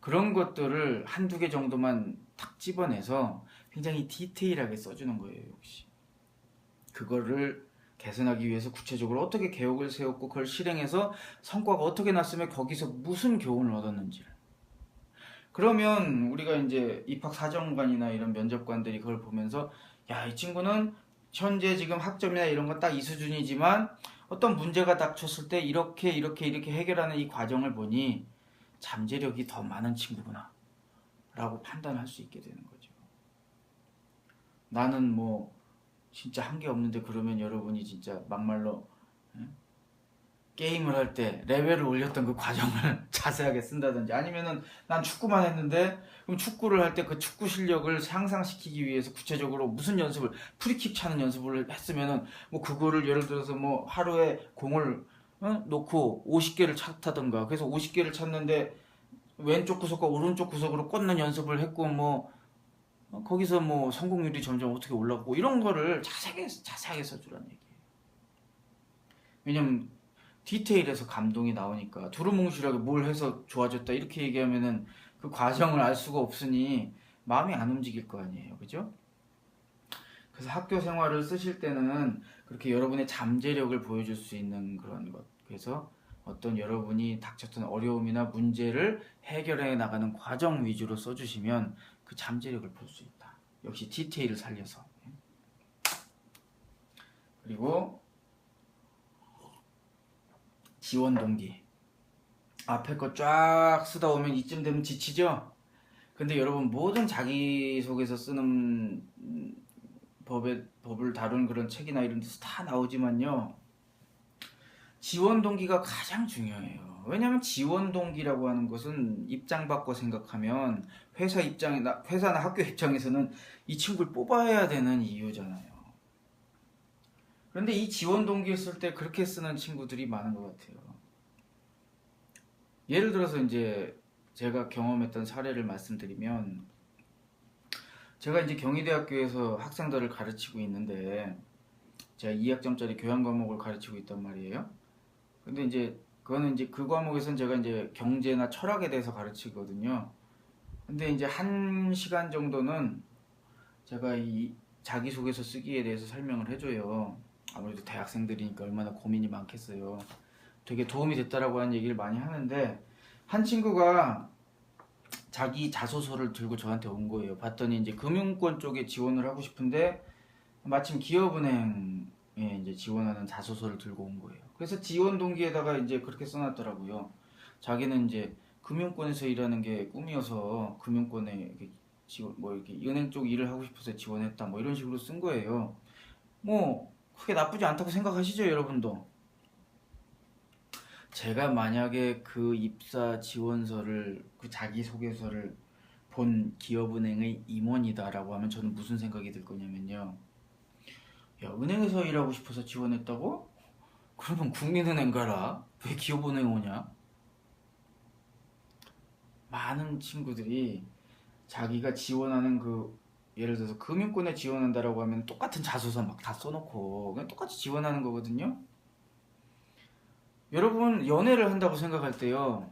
그런 것들을 한두 개 정도만 탁 집어내서 굉장히 디테일하게 써주는 거예요. 역시 그거를 개선하기 위해서 구체적으로 어떻게 계획을 세웠고 그걸 실행해서 성과가 어떻게 났으면 거기서 무슨 교훈을 얻었는지를. 그러면 우리가 이제 입학사정관이나 이런 면접관들이 그걸 보면서 야, 이 친구는 현재 지금 학점이나 이런 건 딱 이 수준이지만 어떤 문제가 닥쳤을 때 이렇게 해결하는 이 과정을 보니 잠재력이 더 많은 친구구나 라고 판단할 수 있게 되는 거죠. 나는 뭐 진짜 한 게 없는데 그러면 여러분이 진짜 막말로 게임을 할 때 레벨을 올렸던 그 과정을 자세하게 쓴다든지, 아니면은 난 축구만 했는데 그럼 축구를 할 때 그 축구 실력을 향상시키기 위해서 구체적으로 무슨 연습을, 프리킥 차는 연습을 했으면은 뭐 그거를 예를 들어서 뭐 하루에 공을 놓고 50개를 찼다던가, 그래서 50개를 찼는데 왼쪽 구석과 오른쪽 구석으로 꽂는 연습을 했고 뭐 거기서 뭐 성공률이 점점 어떻게 올라가고 이런 거를 자세하게 써주라는 얘기예요. 왜냐면 디테일에서 감동이 나오니까. 두루뭉실하게 뭘 해서 좋아졌다 이렇게 얘기하면은 그 과정을 알 수가 없으니 마음이 안 움직일 거 아니에요, 그죠? 그래서 학교 생활을 쓰실 때는 그렇게 여러분의 잠재력을 보여줄 수 있는 그런 것, 그래서 어떤 여러분이 닥쳤던 어려움이나 문제를 해결해 나가는 과정 위주로 써주시면 그 잠재력을 볼 수 있다. 역시 디테일을 살려서. 그리고 지원 동기. 앞에 거 쫙 쓰다 오면 이쯤 되면 지치죠? 근데 여러분, 모든 자기소개서 쓰는 법을 다루는 그런 책이나 이런 데서 다 나오지만요, 지원 동기가 가장 중요해요. 왜냐하면 지원 동기라고 하는 것은 입장 바꿔 생각하면 회사나 학교 입장에서는 이 친구를 뽑아야 되는 이유잖아요. 그런데 이 지원 동기를 쓸 때 그렇게 쓰는 친구들이 많은 것 같아요. 예를 들어서 이제 제가 경험했던 사례를 말씀드리면, 제가 이제 경희대학교에서 학생들을 가르치고 있는데 제가 2학점짜리 교양 과목을 가르치고 있단 말이에요. 근데 이제 그거는 이제 그 과목에서는 제가 이제 경제나 철학에 대해서 가르치거든요. 근데 이제 1시간 정도는 제가 이 자기소개서 쓰기에 대해서 설명을 해줘요. 아무래도 대학생들이니까 얼마나 고민이 많겠어요. 되게 도움이 됐다라고 하는 얘기를 많이 하는데, 한 친구가 자기 자소서를 들고 저한테 온 거예요. 봤더니 이제 금융권 쪽에 지원을 하고 싶은데 마침 기업은행에 이제 지원하는 자소서를 들고 온 거예요. 그래서 지원 동기에다가 이제 그렇게 써놨더라고요. 자기는 이제 금융권에서 일하는 게 꿈이어서 금융권에 이렇게 지원, 뭐 이렇게 은행 쪽 일을 하고 싶어서 지원했다, 뭐 이런 식으로 쓴 거예요. 뭐 크게 나쁘지 않다고 생각하시죠, 여러분도? 제가 만약에 그 입사 지원서를, 그 자기소개서를 본 기업은행의 임원이다라고 하면 저는 무슨 생각이 들 거냐면요, 야, 은행에서 일하고 싶어서 지원했다고? 그러면 국민은행 가라. 왜 기업은행 오냐? 많은 친구들이 자기가 지원하는 그, 예를 들어서 금융권에 지원한다라고 하면 똑같은 자소서 막 다 써놓고 그냥 똑같이 지원하는 거거든요. 여러분, 연애를 한다고 생각할 때요,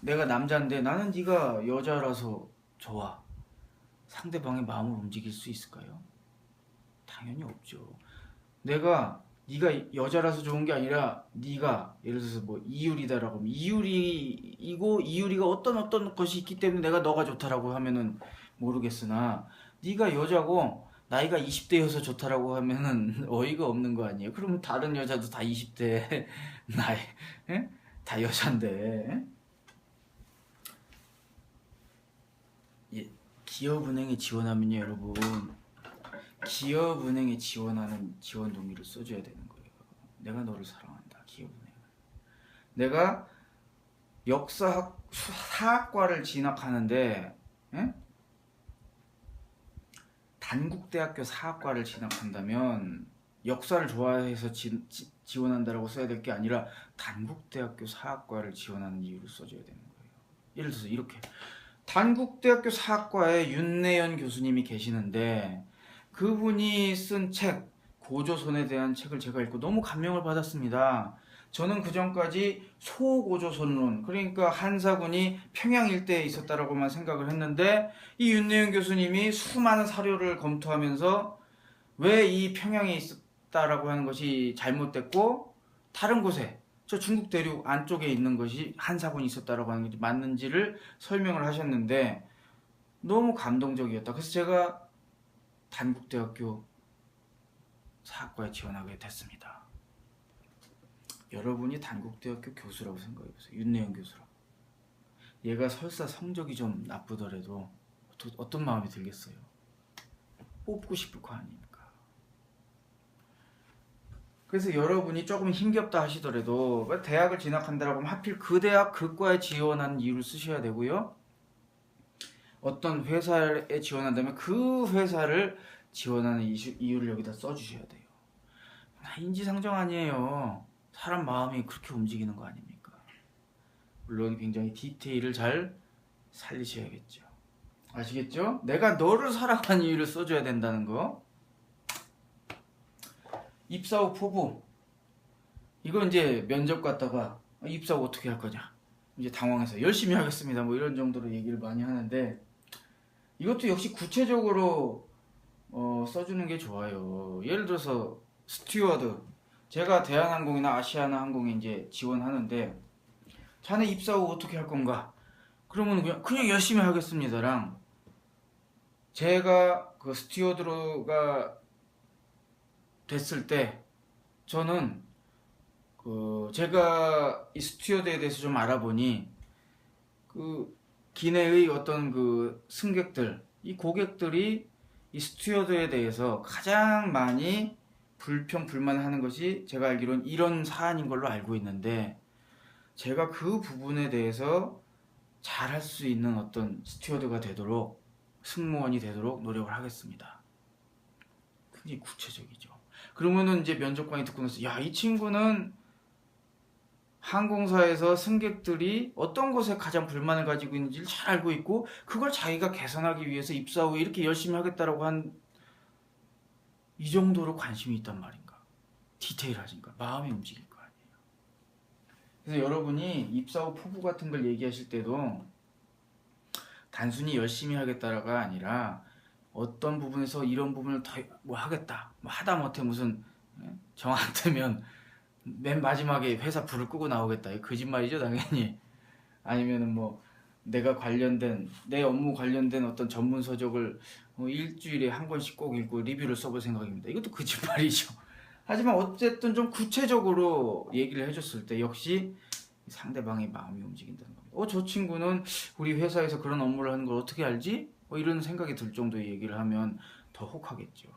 내가 남자인데 나는 네가 여자라서 좋아, 상대방의 마음을 움직일 수 있을까요? 당연히 없죠. 네가 여자라서 좋은 게 아니라 네가 예를 들어서 뭐 이유리다라고 하면 이유리가 어떤 것이 있기 때문에 내가 너가 좋다라고 하면은 모르겠으나, 네가 여자고 나이가 20대여서 좋다라고 하면은 어이가 없는 거 아니에요? 그러면 다른 여자도 다 20대 나이, 에? 다 여잔데. 예, 기업은행에 지원하면요, 여러분, 기업은행에 지원하는 지원 동기를 써줘야 되는 거예요. 내가 너를 사랑한다, 기업은행. 내가 사학과를 진학하는데, 에? 단국대학교 사학과를 진학한다면 역사를 좋아해서 지원한다라고 써야 될 게 아니라 단국대학교 사학과를 지원하는 이유를 써줘야 되는 거예요. 예를 들어서 이렇게, 단국대학교 사학과에 윤내연 교수님이 계시는데 그분이 쓴 책, 고조선에 대한 책을 제가 읽고 너무 감명을 받았습니다. 저는 그 전까지 소고조선론, 그러니까 한사군이 평양 일대에 있었다라고만 생각을 했는데, 이 윤내영 교수님이 수많은 사료를 검토하면서 왜 이 평양에 있었다라고 하는 것이 잘못됐고, 다른 곳에 저 중국 대륙 안쪽에 있는 것이 한사군이 있었다라고 하는 게 맞는지를 설명을 하셨는데, 너무 감동적이었다. 그래서 제가 단국대학교 사학과에 지원하게 됐습니다. 여러분이 단국대학교 교수라고 생각해보세요. 윤내영 교수라고. 얘가 설사 성적이 좀 나쁘더라도 어떤 마음이 들겠어요? 뽑고 싶을 거 아닙니까? 그래서 여러분이 조금 힘겹다 하시더라도 대학을 진학한다라고 하면 하필 그 대학 그 과에 지원하는 이유를 쓰셔야 되고요. 어떤 회사에 지원한다면 그 회사를 지원하는 이유를 여기다 써주셔야 돼요. 인지상정 아니에요. 사람 마음이 그렇게 움직이는 거 아닙니까? 물론 굉장히 디테일을 잘 살리셔야겠죠. 아시겠죠? 내가 너를 사랑하는 이유를 써줘야 된다는 거. 입사 후 포부. 이거 이제 면접 갔다가 입사 후 어떻게 할 거냐. 이제 당황해서 열심히 하겠습니다. 뭐 이런 정도로 얘기를 많이 하는데, 이것도 역시 구체적으로 써주는 게 좋아요. 예를 들어서 스튜어드. 제가 대한항공이나 아시아나항공에 이제 지원하는데, 자네 입사 후 어떻게 할 건가? 그러면 그냥 열심히 하겠습니다랑, 제가 그 스튜어드가 됐을 때 저는 제가 이 스튜어드에 대해서 좀 알아보니, 그 기내의 어떤 그 승객들, 이 고객들이 이 스튜어드에 대해서 가장 많이 불평 불만하는 것이 제가 알기로는 이런 사안인 걸로 알고 있는데, 제가 그 부분에 대해서 잘할 수 있는 어떤 스튜어드가 되도록, 승무원이 되도록 노력을 하겠습니다. 굉장히 구체적이죠. 그러면은 이제 면접관이 듣고 나서, 야, 이 친구는 항공사에서 승객들이 어떤 것에 가장 불만을 가지고 있는지를 잘 알고 있고, 그걸 자기가 개선하기 위해서 입사 후에 이렇게 열심히 하겠다라고 한 이 정도로 관심이 있단 말인가. 디테일하신가. 마음이 움직일 거 아니에요. 그래서 여러분이 입사 후 포부 같은 걸 얘기하실 때도 단순히 열심히 하겠다가 아니라, 어떤 부분에서 이런 부분을 더 뭐 하겠다, 뭐 하다못해 무슨 정 안 되면 맨 마지막에 회사 불을 끄고 나오겠다, 이 거짓말이죠 당연히. 아니면은 뭐 내가 관련된, 내 업무 관련된 어떤 전문 서적을 일주일에 한 권씩 꼭 읽고 리뷰를 써볼 생각입니다. 이것도 거짓말이죠. 하지만 어쨌든 좀 구체적으로 얘기를 해줬을 때 역시 상대방의 마음이 움직인다는 겁니다. 저 친구는 우리 회사에서 그런 업무를 하는 걸 어떻게 알지? 이런 생각이 들 정도의 얘기를 하면 더 혹하겠죠.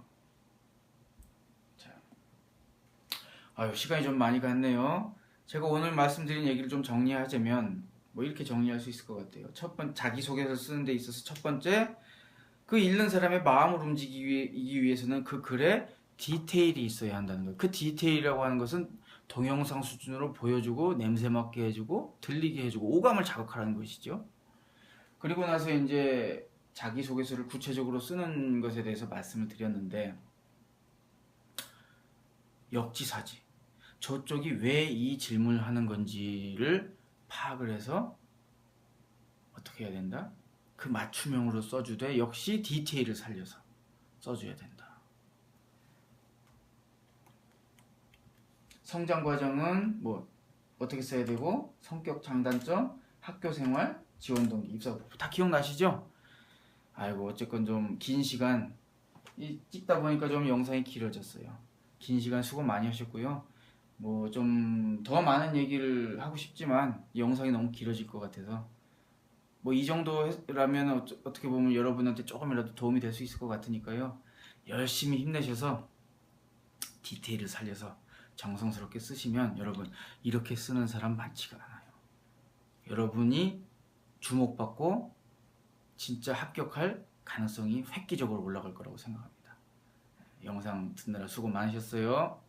자, 시간이 좀 많이 갔네요. 제가 오늘 말씀드린 얘기를 좀 정리하자면 뭐 이렇게 정리할 수 있을 것 같아요. 첫 번째, 자기소개서 쓰는 데 있어서 첫 번째, 그 읽는 사람의 마음을 움직이기 위해서는 그 글에 디테일이 있어야 한다는 거예요. 그 디테일이라고 하는 것은 동영상 수준으로 보여주고, 냄새 맡게 해주고, 들리게 해주고, 오감을 자극하라는 것이죠. 그리고 나서 이제 자기소개서를 구체적으로 쓰는 것에 대해서 말씀을 드렸는데, 역지사지. 저쪽이 왜 이 질문을 하는 건지를 파악을 해서 어떻게 해야 된다? 그 맞춤형으로 써주되 역시 디테일을 살려서 써줘야 된다. 성장 과정은 뭐 어떻게 써야 되고, 성격 장단점, 학교 생활, 지원 동기, 입사 다 기억나시죠? 아이고, 어쨌건 좀 긴 시간 찍다 보니까 좀 영상이 길어졌어요. 긴 시간 수고 많이 하셨고요. 뭐 좀 더 많은 얘기를 하고 싶지만 영상이 너무 길어질 것 같아서, 뭐 이 정도라면 어떻게 보면 여러분한테 조금이라도 도움이 될 수 있을 것 같으니까요. 열심히 힘내셔서 디테일을 살려서 정성스럽게 쓰시면, 여러분 이렇게 쓰는 사람 많지가 않아요. 여러분이 주목받고 진짜 합격할 가능성이 획기적으로 올라갈 거라고 생각합니다. 영상 듣느라 수고 많으셨어요.